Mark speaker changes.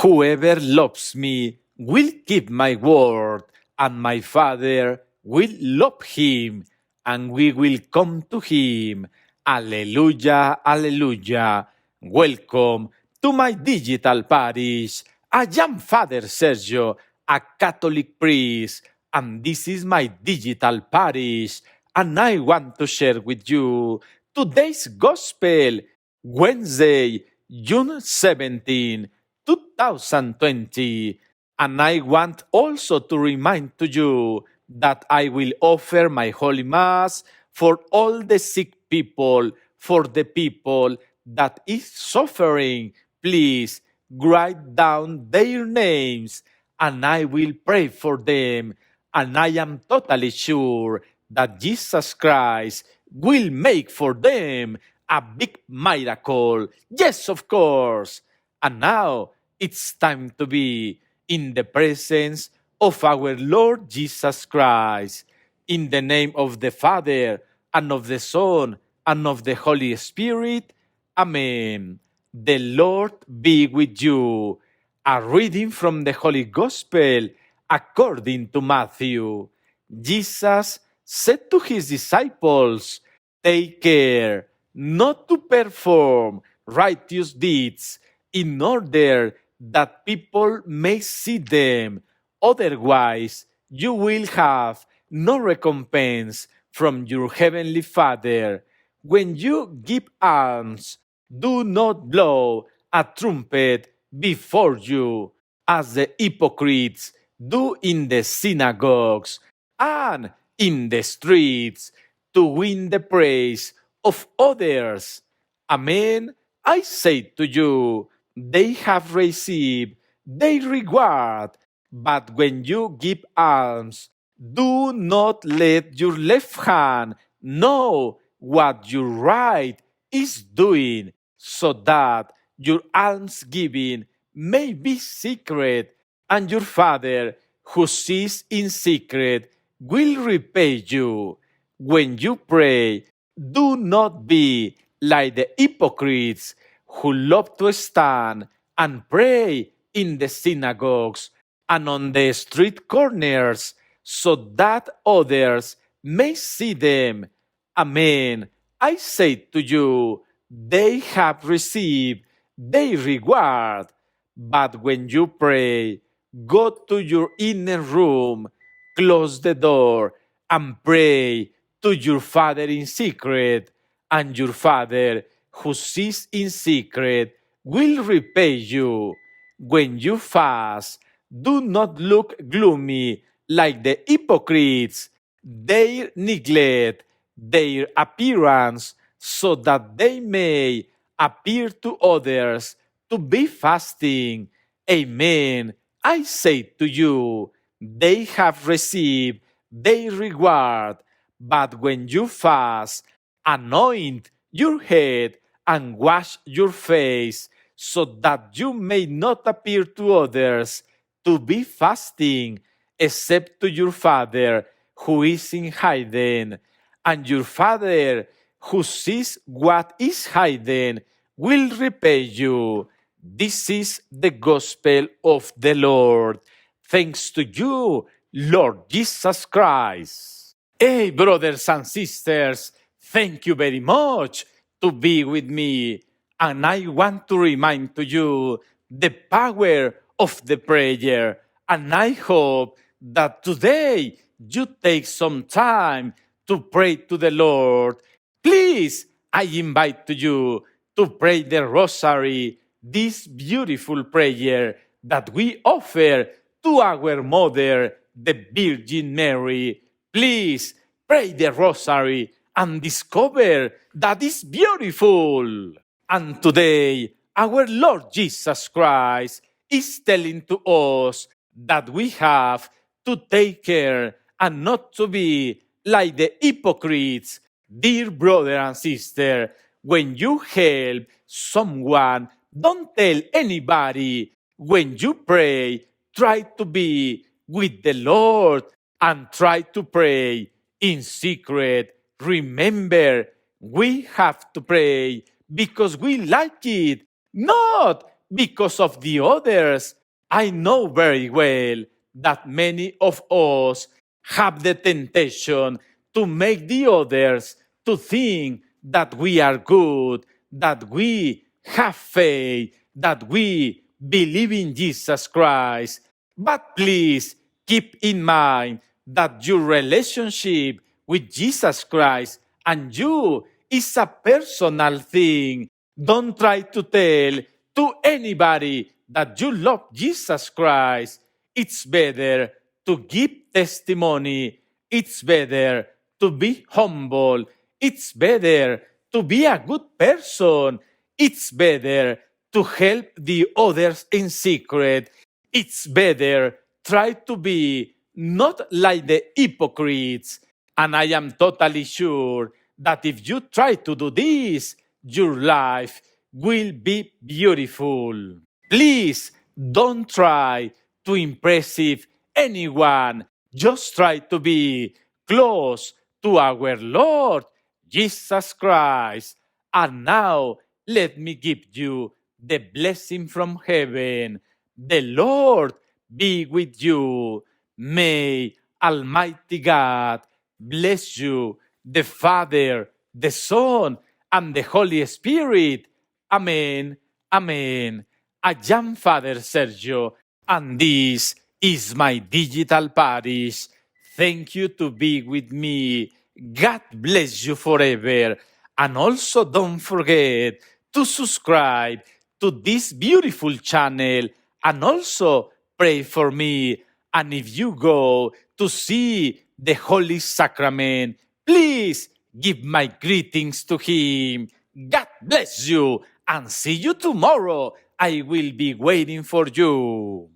Speaker 1: Whoever loves me will keep my word, and my Father will love him, and we will come to him. Alleluia, alleluia. Welcome to my digital parish. I am Father Sergio, a Catholic priest, and this is my digital parish, and I want to share with you today's Gospel, Wednesday, June 17, 2020. And I want also to remind to you that I will offer my Holy Mass for all the sick people, for the people that is suffering. Please write down their names and I will pray for them. And I am totally sure that Jesus Christ will make for them a big miracle. Yes, of course. And now it's time to be in the presence of our Lord Jesus Christ. In the name of the Father, and of the Son, and of the Holy Spirit. Amen. The Lord be with you. A reading from the Holy Gospel according to Matthew. Jesus said to his disciples, "Take care not to perform righteous deeds in order that people may see them. Otherwise, you will have no recompense from your heavenly Father. When you give alms, do not blow a trumpet before you, as the hypocrites do in the synagogues and in the streets, to win the praise of others. Amen. I say to you, they have received their reward. But when you give alms, do not let your left hand know what your right is doing, so that your almsgiving may be secret, and your Father who sees in secret will repay you. When you pray, do not be like the hypocrites who love to stand and pray in the synagogues and on the street corners, so that others may see them. Amen. I say to you, they have received their reward. But when you pray, go to your inner room, close the door, and pray to your Father in secret, and your Father who sees in secret will repay you. When you fast, do not look gloomy like the hypocrites. They neglect their appearance so that they may appear to others to be fasting. Amen. I say to you, they have received their reward. But when you fast, anoint your head and wash your face, so that you may not appear to others to be fasting, except to your Father who is in hiding. And your Father who sees what is hidden will repay you. This is the gospel of the Lord. Thanks to you, Lord Jesus Christ. Hey, brothers and sisters, thank you very much to be with me. And I want to remind to you the power of the prayer. And I hope that today you take some time to pray to the Lord. Please, I invite to you to pray the Rosary, this beautiful prayer that we offer to our Mother, the Virgin Mary. Please pray the Rosary and discover that it's beautiful. And today, our Lord Jesus Christ is telling to us that we have to take care and not to be like the hypocrites. Dear brother and sister, when you help someone, don't tell anybody. When you pray, try to be with the Lord and try to pray in secret. Remember, we have to pray because we like it, not because of the others. I know very well that many of us have the temptation to make the others to think that we are good, that we have faith, that we believe in Jesus Christ. But please keep in mind that your relationship with Jesus Christ and you is a personal thing. Don't try to tell to anybody that you love Jesus Christ. It's better to give testimony. It's better to be humble. It's better to be a good person. It's better to help the others in secret. It's better try to be not like the hypocrites. And I am totally sure that if you try to do this, your life will be beautiful. Please don't try to impress anyone. Just try to be close to our Lord Jesus Christ. And now let me give you the blessing from heaven. The Lord be with you. May Almighty God bless you, the Father, the Son, and the Holy Spirit. Amen. Amen. I am Father Sergio, and this is my digital parish. Thank you to be with me. God bless you forever. And also don't forget to subscribe to this beautiful channel and also pray for me. And if you go to see the Holy Sacrament, please give my greetings to him. God bless you and see you tomorrow. I will be waiting for you.